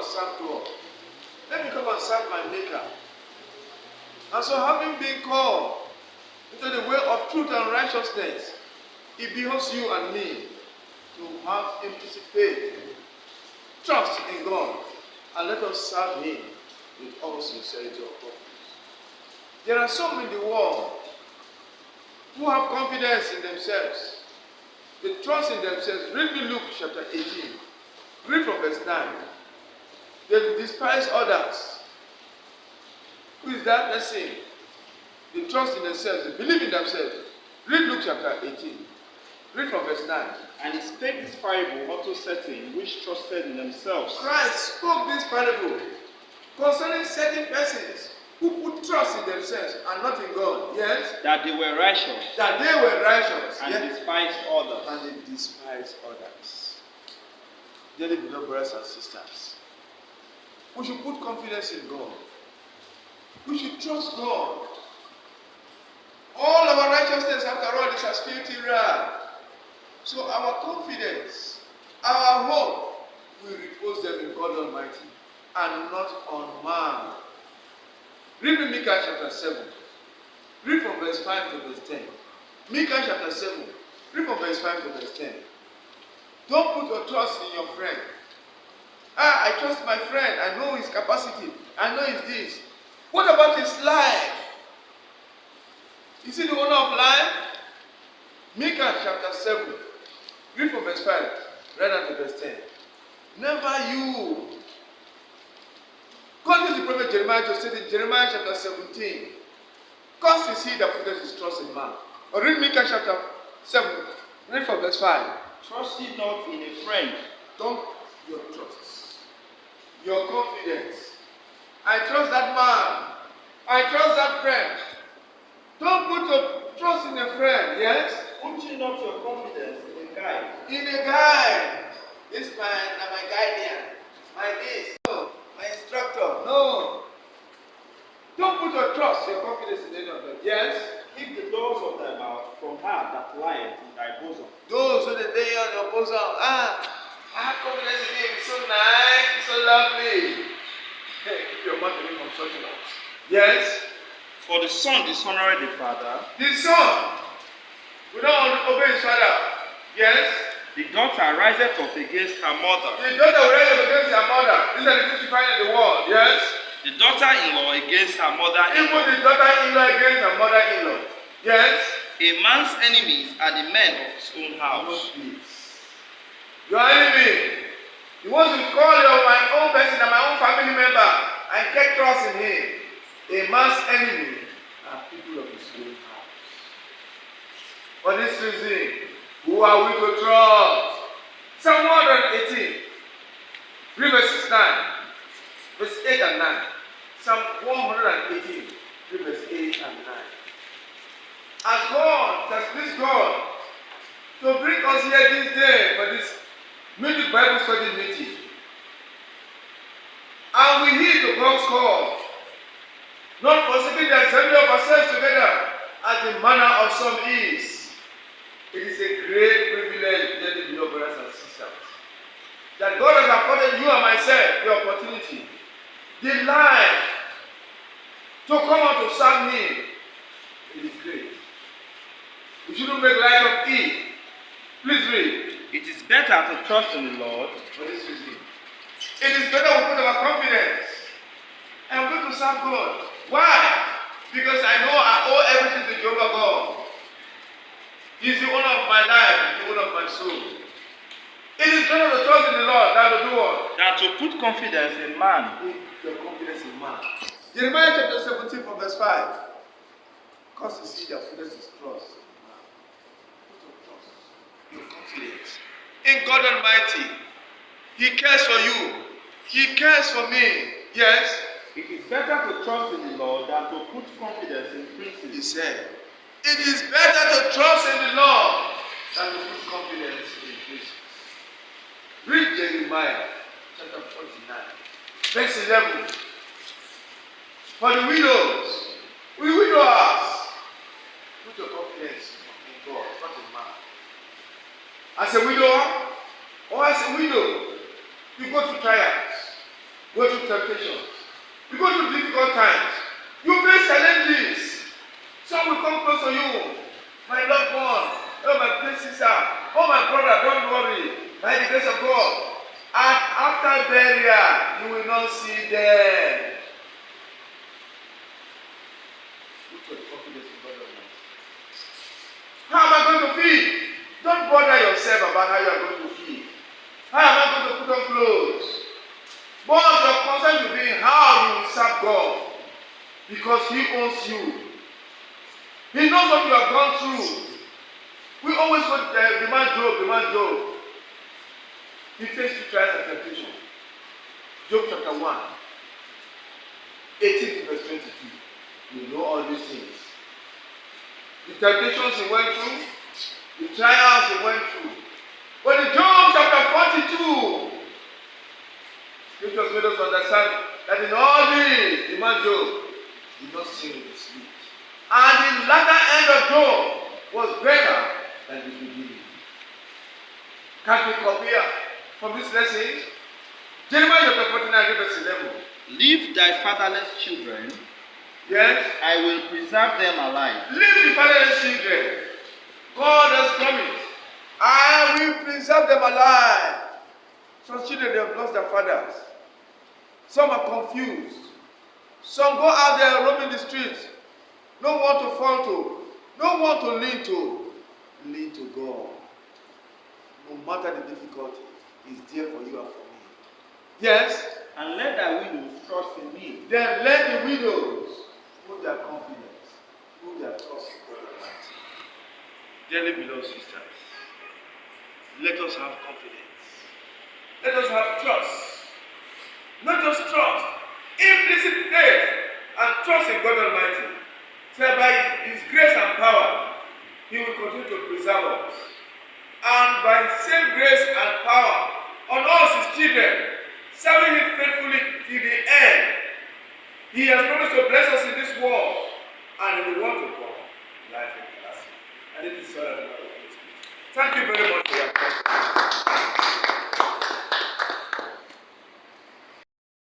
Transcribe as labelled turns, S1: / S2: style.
S1: and serve God. Let me come and serve my Maker. And so having been called into the way of truth and righteousness, He behoves you and me to have implicit faith, trust in God, and let us serve Him with all sincerity of purpose. There are some in the world who have confidence in themselves. They trust in themselves. Read me Luke chapter 18. Read from verse 9. They despise others. Who is that person? They trust in themselves. They believe in themselves. Read Luke chapter 18. Read from verse 9.
S2: And he spake this parable unto certain which trusted in themselves.
S1: Christ spoke this parable concerning certain persons who put trust in themselves and not in God. Yes?
S2: That they were righteous.
S1: That they were righteous.
S2: And
S1: yes?
S2: despised others.
S1: And they despised others. Dearly beloved brothers and sisters, we should put confidence in God. We should trust God. All our righteousness, after all, is as filthy rag. So our confidence, our hope, we repose them in God Almighty and not on man. Read me Micah chapter 7. Read from verse 5 to verse 10. Micah chapter 7. Read from verse 5 to verse 10. Don't put your trust in your friend. I trust my friend. I know his capacity. I know his this. What about his life? Is he the owner of life? Micah chapter 7. Read from verse 5. Right down to verse 10. Never you. God used the prophet Jeremiah to state in Jeremiah chapter 17. Cursed is he that putteth his trust in man. Or read Micah chapter 7. Read from verse 5.
S2: Trust ye not in a friend.
S1: Don't your trust. Your confidence. I trust that man. I trust that friend. Don't put your trust in a friend, yes?
S2: Put ye not your confidence in a guide.
S1: In a guide. This man, my guardian. My this. No. My instructor. No. Don't put your trust, your confidence in any of them. Yes?
S2: Keep the doors of thy mouth from her that lieth in thy bosom.
S1: Those who they lay on your bosom. I have confidence in him. It's so nice. It's so lovely. Hey, keep your mouth away from such ones. Yes?
S2: For the son dishonoreth the father.
S1: The son will not obey his father. Yes?
S2: The daughter riseth up against her mother.
S1: The daughter will rise up against her mother. These are the things you find in the world. Yes?
S2: The daughter-in-law against her mother-in-law.
S1: Even the daughter-in-law against her mother-in-law. Yes?
S2: A man's enemies are the men of his own house.
S1: Your enemy. The ones who call you my own person and my own family member and get trust in him. A man's enemy are people of his own house. For this reason, who are we to trust? Psalm 118. Read verses 9. Verse 8 and 9. Psalm 118. Read verse 8 and 9. As God has pleased God to bring us here this day for this Music Bible study meeting. And we heed to God's call, not forsaking the assembly of ourselves together as the manner of some is. It is a great privilege, dearly beloved brothers and sisters, that God has afforded you and myself the opportunity, the life to come out to serve Him. It is great. We shouldn't make light of it. Please read.
S2: It is better to trust in the Lord.
S1: For this reason. It is better we put our confidence and we to serve God. Why? Because I know I owe everything to Jehovah God. He is the owner of my life, the owner of my soul. It is better to trust in the Lord than to do what?
S2: Than to put confidence in man.
S1: Put your confidence in man. Jeremiah chapter 17 from verse 5. Because you see that confidence is trust. Your confidence in God Almighty. He cares for you. He cares for me. Yes?
S2: It is better to trust in the Lord than to put confidence in princes.
S1: He said, it is better to trust in the Lord than to put confidence in princes. Read Jeremiah chapter 49, verse 11. For the widows, widowers, put your confidence in God, not in man. As a widower or as a widow, you go through trials. go through temptations. You go through difficult times. You face challenges. Some will come close to you. My loved one, oh my dear sister, oh my brother, don't worry. By the grace of God. And after burial, you will not see them. Put your confidence in God Almighty. How am I going to feel? Don't bother yourself about how you are going to feel. How am I going to put on clothes? But your concern will be how you will serve God. Because He owns you. He knows what you have gone through. We always go to the man Job. He faced two trials and temptation. Job chapter 1, 18 to verse 22. You know all these things. The temptations he went through, the trials he went through. But in Job chapter 42, Scriptures made us understand that in all these, the man Job did not sing with his sleep. And the latter end of Job was better than the beginning. Can't we compare from this lesson? Jeremiah chapter 49, verse 11.
S2: Leave thy fatherless children.
S1: Yes.
S2: I will preserve them alive.
S1: Leave the fatherless children. God has promised. I will preserve them alive. Some children, they have lost their fathers. Some are confused. Some go out there roaming the streets. No one to fall to. No one to lean to. Lean to God. No matter the difficulty, He's there for you and for me. Yes?
S2: And let thy widows trust in me.
S1: Then let the widows put their confidence, put their trust in God Almighty. Dearly beloved sisters, let us have confidence. Let us have trust. Not just trust, implicit faith and trust in God Almighty. So by His grace and power, He will continue to preserve us. And by the same grace and power on us, His children, serving Him faithfully till the end, He has promised to bless us in this world and in the world to come. Life everlasting. And it is all that we are. Thank you very much for your attention.